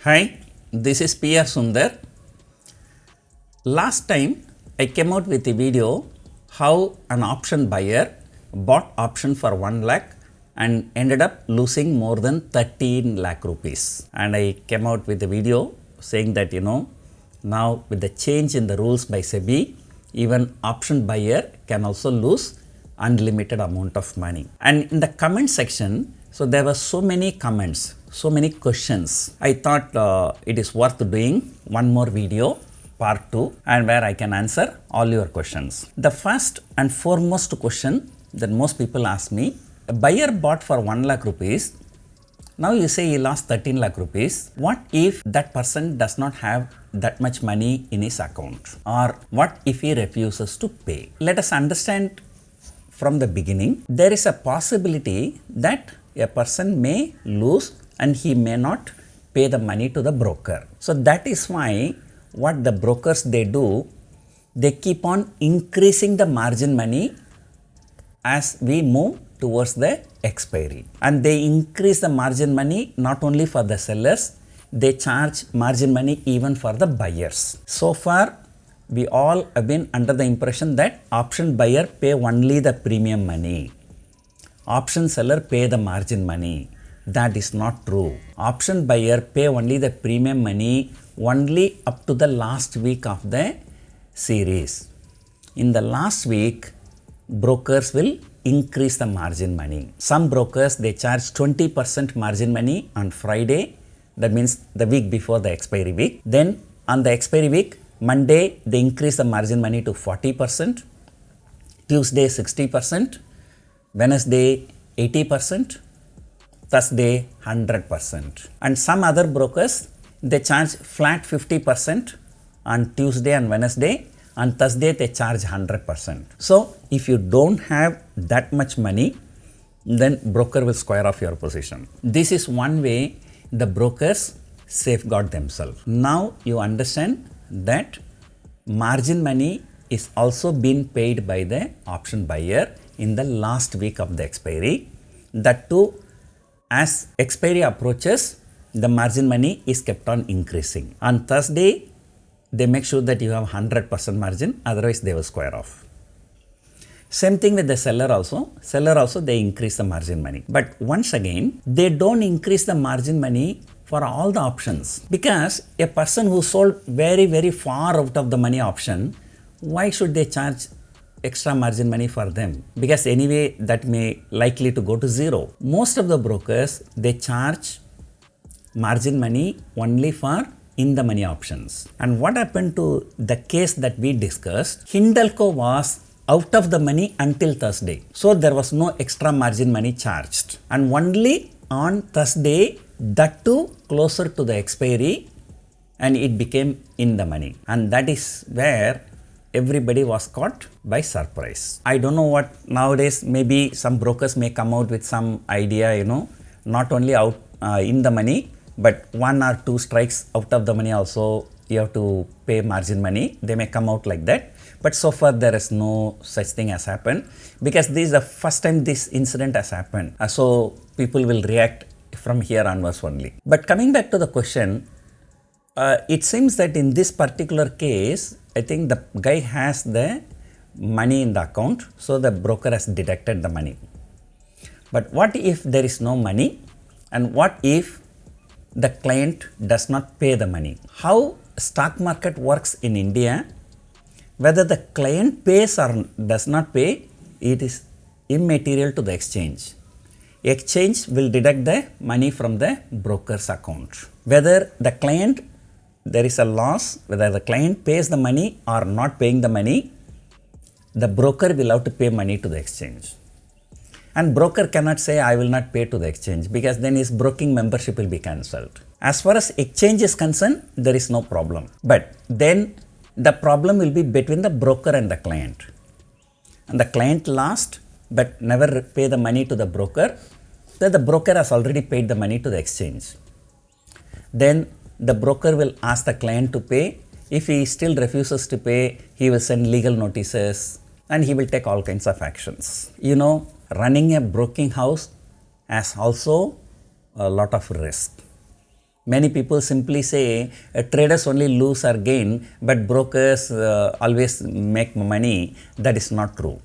Hi, this is P.R. Sundar. Last time I came out with a video how an option buyer bought option for 1 lakh and ended up losing more than 13 lakh rupees. And I came out with a video saying that now with the change in the rules by SEBI, even option buyer can also lose unlimited amount of money. And in the comment section, so there were so many comments, so many questions. I thought it is worth doing one more video, part 2, and where I can answer all your questions. The first and foremost question that most people ask me, a buyer bought for 1 lakh rupees. Now you say he lost 13 lakh rupees. What if that person does not have that much money in his account? Or what if he refuses to pay? Let us understand from the beginning. There is a possibility that a person may lose and he may not pay the money to the broker. So that is why what the brokers they do, they keep on increasing the margin money as we move towards the expiry. And they increase the margin money not only for the sellers, they charge margin money even for the buyers. So far, we all have been under the impression that option buyer pay only the premium money. Option seller pay the margin money. That is not true. Option buyer pay only the premium money only up to the last week of the series. In the last week, brokers will increase the margin money. Some brokers, they charge 20% margin money on Friday. That means the week before the expiry week. Then on the expiry week, Monday, they increase the margin money to 40%. Tuesday, 60%. Wednesday, 80%. Thursday, 100%. And some other brokers, they charge flat 50% on Tuesday and Wednesday. On Thursday, they charge 100%. So, if you don't have that much money, then broker will square off your position. This is one way the brokers safeguard themselves. Now, you understand that margin money is also being paid by the option buyer in the last week of the expiry. That too, as expiry approaches, the margin money is kept on increasing. On Thursday, they make sure that you have 100% margin, otherwise they will square off. Same thing with the seller also. Seller also, they increase the margin money. But once again, they don't increase the margin money for all the options. Because a person who sold very, very far out of the money option, why should they charge extra margin money for them? Because anyway, that may likely to go to zero. Most of the brokers, they charge margin money only for in the money options. And what happened to the case that we discussed, Hindalco was out of the money until Thursday. So there was no extra margin money charged. And only on Thursday, that too closer to the expiry, and it became in the money. And that is where everybody was caught by surprise. I don't know what nowadays, maybe some brokers may come out with some idea, not only out in the money, but 1 or 2 strikes out of the money also you have to pay margin money. They may come out like that. But so far there is no such thing has happened, because this is the first time this incident has happened. So people will react from here onwards only. But coming back to the question, it seems that in this particular case, I think the guy has the money in the account, so the broker has deducted the money. But what if there is no money, and what if the client does not pay the money? How stock market works in India, whether the client pays or does not pay, it is immaterial to the exchange. Exchange will deduct the money from the broker's account. Whether the client, there is a loss, whether the client pays the money or not paying the money, the broker will have to pay money to the exchange. And broker cannot say, I will not pay to the exchange, because then his broking membership will be cancelled. As far as exchange is concerned, there is no problem. But then the problem will be between the broker and the client. And the client lost, but never pay the money to the broker. Then the broker has already paid the money to the exchange. Then the broker will ask the client to pay. If he still refuses to pay, he will send legal notices and he will take all kinds of actions. Running a broking house has also a lot of risk. Many people simply say traders only lose or gain, but brokers always make money. That is not true.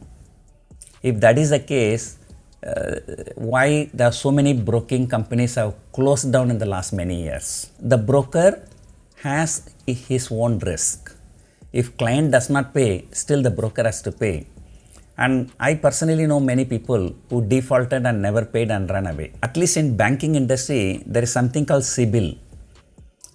If that is the case, why there are so many broking companies have closed down in the last many years? The broker has his own risk. If client does not pay, still the broker has to pay. And I personally know many people who defaulted and never paid and ran away. At least in banking industry, there is something called CIBIL.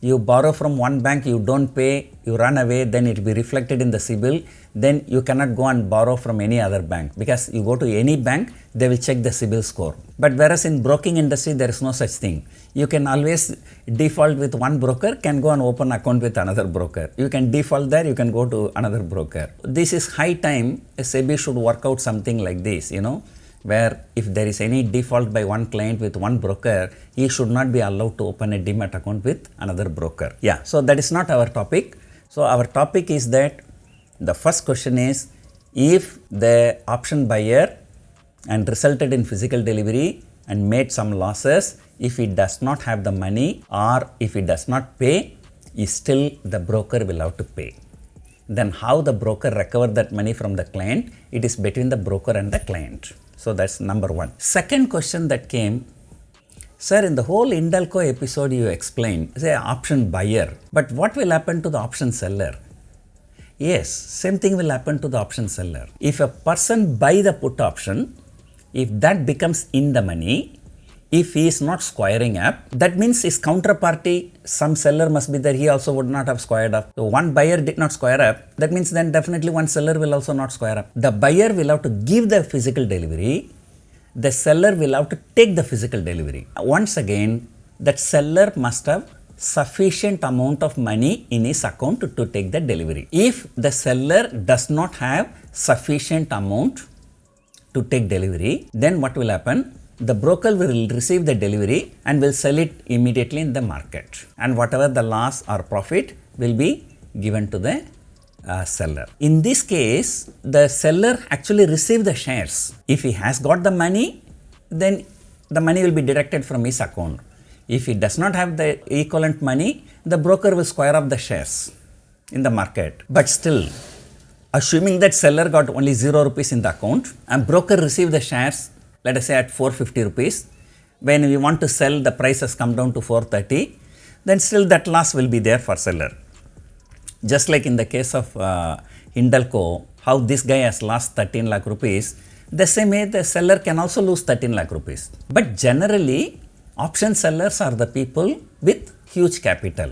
You borrow from one bank, you don't pay, you run away, then it will be reflected in the CIBIL. Then you cannot go and borrow from any other bank, because you go to any bank, they will check the CIBIL score. But whereas in broking industry, there is no such thing. You can always default with one broker, can go and open account with another broker. You can default there, you can go to another broker. This is high time SEBI should work out something like this, where if there is any default by one client with one broker, he should not be allowed to open a demat account with another broker. Yeah, so that is not our topic. So our topic is that the first question is, if the option buyer and resulted in physical delivery and made some losses, if he does not have the money or if he does not pay, still the broker will have to pay. Then how the broker recover that money from the client? It is between the broker and the client. So that's number one. Second question that came, sir, in the whole Hindalco episode you explained, say option buyer, but what will happen to the option seller? Yes, same thing will happen to the option seller. If a person buy the put option, if that becomes in the money, if he is not squaring up, that means his counterparty, some seller must be there, he also would not have squared up. So one buyer did not square up, that means then definitely one seller will also not square up. The buyer will have to give the physical delivery, the seller will have to take the physical delivery. Once again, that seller must have sufficient amount of money in his account to take the delivery. If the seller does not have sufficient amount to take delivery, then what will happen? The broker will receive the delivery and will sell it immediately in the market, and whatever the loss or profit will be given to the seller. In this case, the seller actually received the shares. If he has got the money, then the money will be deducted from his account. If he does not have the equivalent money, the broker will square up the shares in the market. But still, assuming that seller got only 0 rupees in the account and broker received the shares, let us say at 450 rupees, when we want to sell, the price has come down to 430, then still that loss will be there for seller. Just like in the case of Hindalco, how this guy has lost 13 lakh rupees, the same way the seller can also lose 13 lakh rupees. But generally, option sellers are the people with huge capital,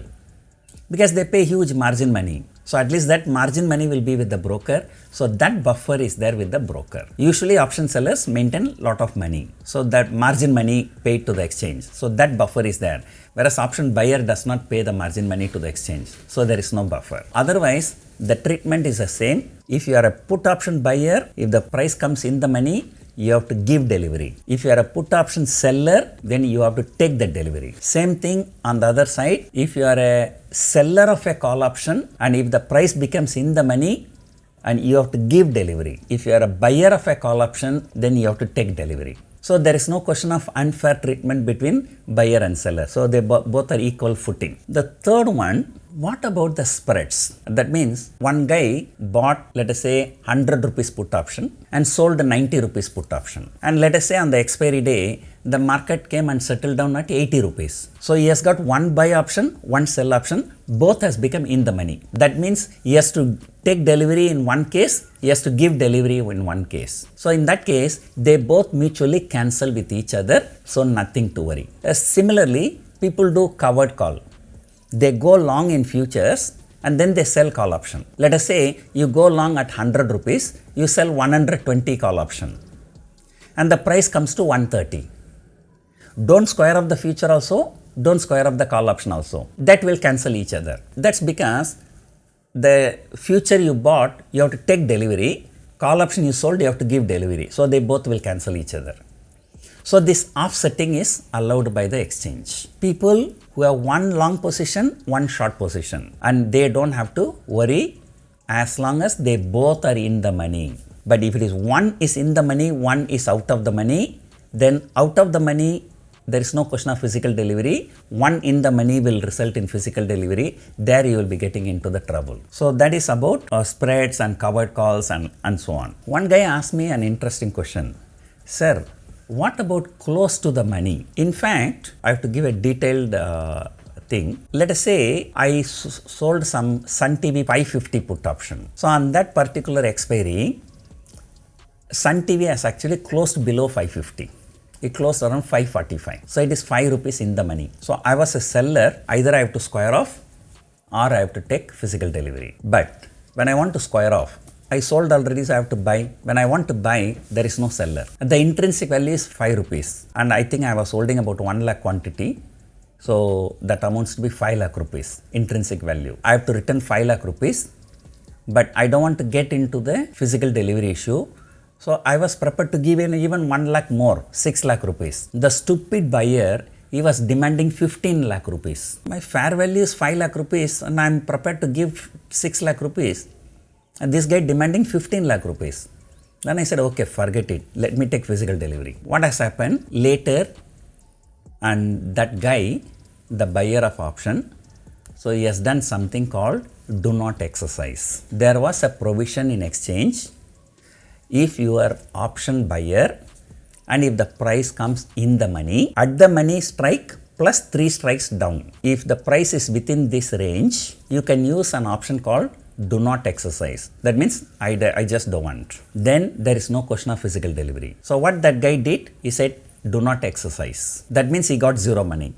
because they pay huge margin money. So at least that margin money will be with the broker. So that buffer is there with the broker. Usually option sellers maintain lot of money. So that margin money paid to the exchange. So that buffer is there. Whereas option buyer does not pay the margin money to the exchange. So there is no buffer. Otherwise, the treatment is the same. If you are a put option buyer, if the price comes in the money, you have to give delivery. If you are a put option seller, then you have to take the delivery. Same thing on the other side. If you are a seller of a call option and if the price becomes in the money, and you have to give delivery. If you are a buyer of a call option, then you have to take delivery. So there is no question of unfair treatment between buyer and seller. So they both are equal footing. The third one, what about the spreads? That means one guy bought, let us say, 100 rupees put option and sold 90 rupees put option. And let us say on the expiry day, the market came and settled down at 80 rupees. So he has got one buy option, one sell option, both has become in the money. That means he has to take delivery in one case, he has to give delivery in one case. So in that case, they both mutually cancel with each other, so nothing to worry. Similarly, people do covered call. They go long in futures and then they sell call option. Let us say you go long at 100 rupees, you sell 120 call option and the price comes to 130. Don't square up the future also, don't square up the call option also. That will cancel each other. That's because the future you bought, you have to take delivery. Call option you sold, you have to give delivery. So they both will cancel each other. So this offsetting is allowed by the exchange. People who have one long position, one short position, and they don't have to worry as long as they both are in the money. But if it is one is in the money, one is out of the money, then out of the money there is no question of physical delivery. One in the money will result in physical delivery. There you will be getting into the trouble. So that is about spreads and covered calls and so on. One guy asked me an interesting question. Sir, what about close to the money? In fact, I have to give a detailed thing. Let us say I sold some Sun TV 550 put option. So on that particular expiry, Sun TV has actually closed below 550. It closed around 545. So it is 5 rupees in the money. So I was a seller, either I have to square off or I have to take physical delivery. But when I want to square off, I sold already, so I have to buy. When I want to buy, there is no seller. The intrinsic value is 5 rupees. And I think I was holding about 1 lakh quantity. So that amounts to be 5 lakh rupees intrinsic value. I have to return 5 lakh rupees, but I don't want to get into the physical delivery issue. So I was prepared to give even 1 lakh more, 6 lakh rupees. The stupid buyer, he was demanding 15 lakh rupees. My fair value is 5 lakh rupees and I am prepared to give 6 lakh rupees. And this guy demanding 15 lakh rupees. Then I said, okay, forget it. Let me take physical delivery. What has happened? Later, and that guy, the buyer of option, so he has done something called do not exercise. There was a provision in exchange. If you are option buyer and if the price comes in the money, at the money strike plus 3 strikes down. If the price is within this range, you can use an option called do not exercise. That means I just don't want. Then there is no question of physical delivery. So what that guy did, he said do not exercise. That means he got 0 money.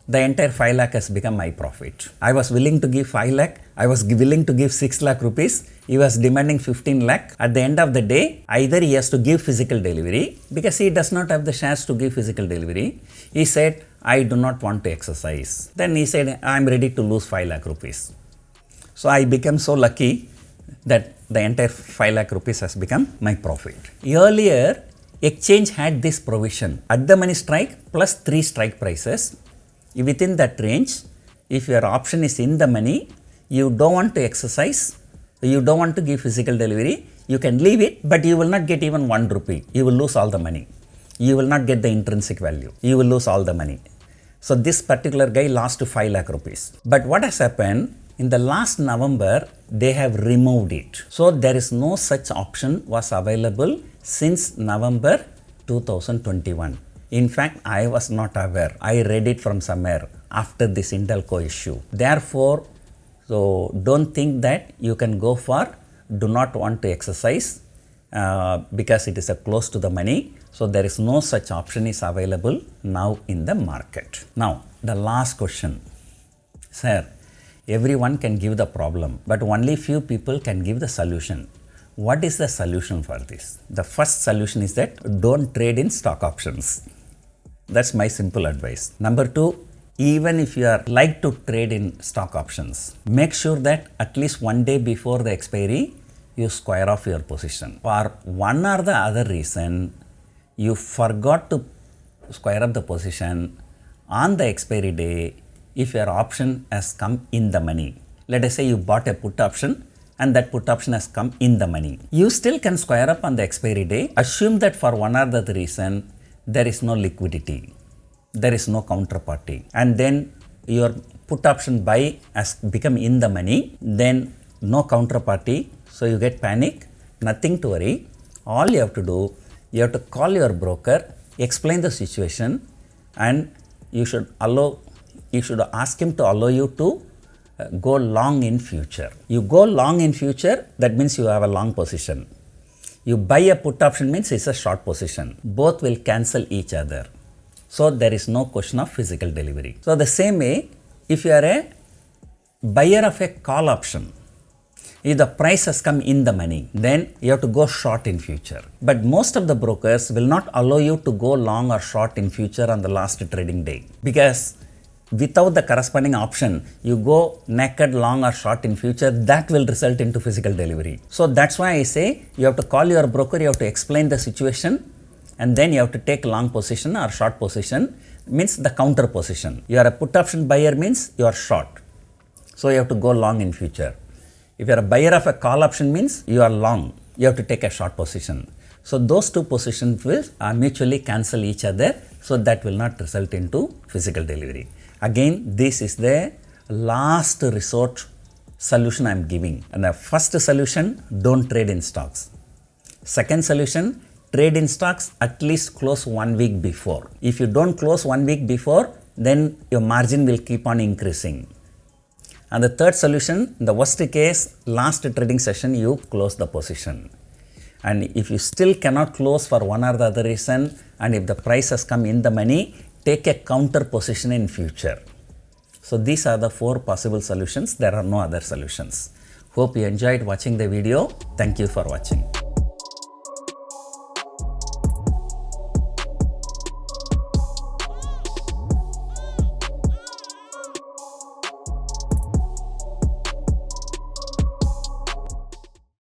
The entire 5 lakh has become my profit. I was willing to give 5 lakh. I was willing to give 6 lakh rupees. He was demanding 15 lakh. At the end of the day, either he has to give physical delivery because he does not have the shares to give physical delivery. He said, I do not want to exercise. Then he said, I am ready to lose 5 lakh rupees. So I became so lucky that the entire 5 lakh rupees has become my profit. Earlier, exchange had this provision. At the money strike plus 3 strike prices. Within that range, if your option is in the money, you don't want to exercise, you don't want to give physical delivery, you can leave it, but you will not get even 1 rupee. You will lose all the money. You will not get the intrinsic value. You will lose all the money. So this particular guy lost 5 lakh rupees. But what has happened? In the last November, they have removed it. So there is no such option was available since November 2021. In fact, I was not aware. I read it from somewhere after this Hindalco issue. Therefore, so don't think that you can go for do not want to exercise because it is a close to the money. So there is no such option is available now in the market. Now, the last question. Sir, everyone can give the problem, but only few people can give the solution. What is the solution for this? The first solution is that don't trade in stock options. That's my simple advice. Number 2, even if you are like to trade in stock options, make sure that at least 1 day before the expiry, you square off your position. For one or the other reason, you forgot to square up the position on the expiry day if your option has come in the money. Let us say you bought a put option and that put option has come in the money. You still can square up on the expiry day. Assume that for one or the other reason, there is no liquidity, there is no counterparty, and then your put option buy has become in the money, then no counterparty, so you get panic, nothing to worry. All you have to do, you have to call your broker, explain the situation, and you should ask him to allow you to go long in future. You go long in future, that means you have a long position. You buy a put option means it's a short position. Both will cancel each other. So there is no question of physical delivery. So the same way, if you are a buyer of a call option, if the price has come in the money, then you have to go short in future. But most of the brokers will not allow you to go long or short in future on the last trading day, because without the corresponding option, you go naked long or short in future, that will result into physical delivery. So that's why I say you have to call your broker, you have to explain the situation, and then you have to take long position or short position, means the counter position. You are a put option buyer means you are short. So you have to go long in future. If you are a buyer of a call option means you are long, you have to take a short position. So those two positions will mutually cancel each other. So that will not result into physical delivery. Again, this is the last resort solution I am giving. And the first solution, don't trade in stocks. Second solution, trade in stocks, at least close 1 week before. If you don't close 1 week before, then your margin will keep on increasing. And the third solution, in the worst case, last trading session you close the position. And if you still cannot close for one or the other reason, and if the price has come in the money, take a counter position in future. So these are the 4 possible solutions. There are no other solutions. Hope you enjoyed watching the video. Thank you for watching.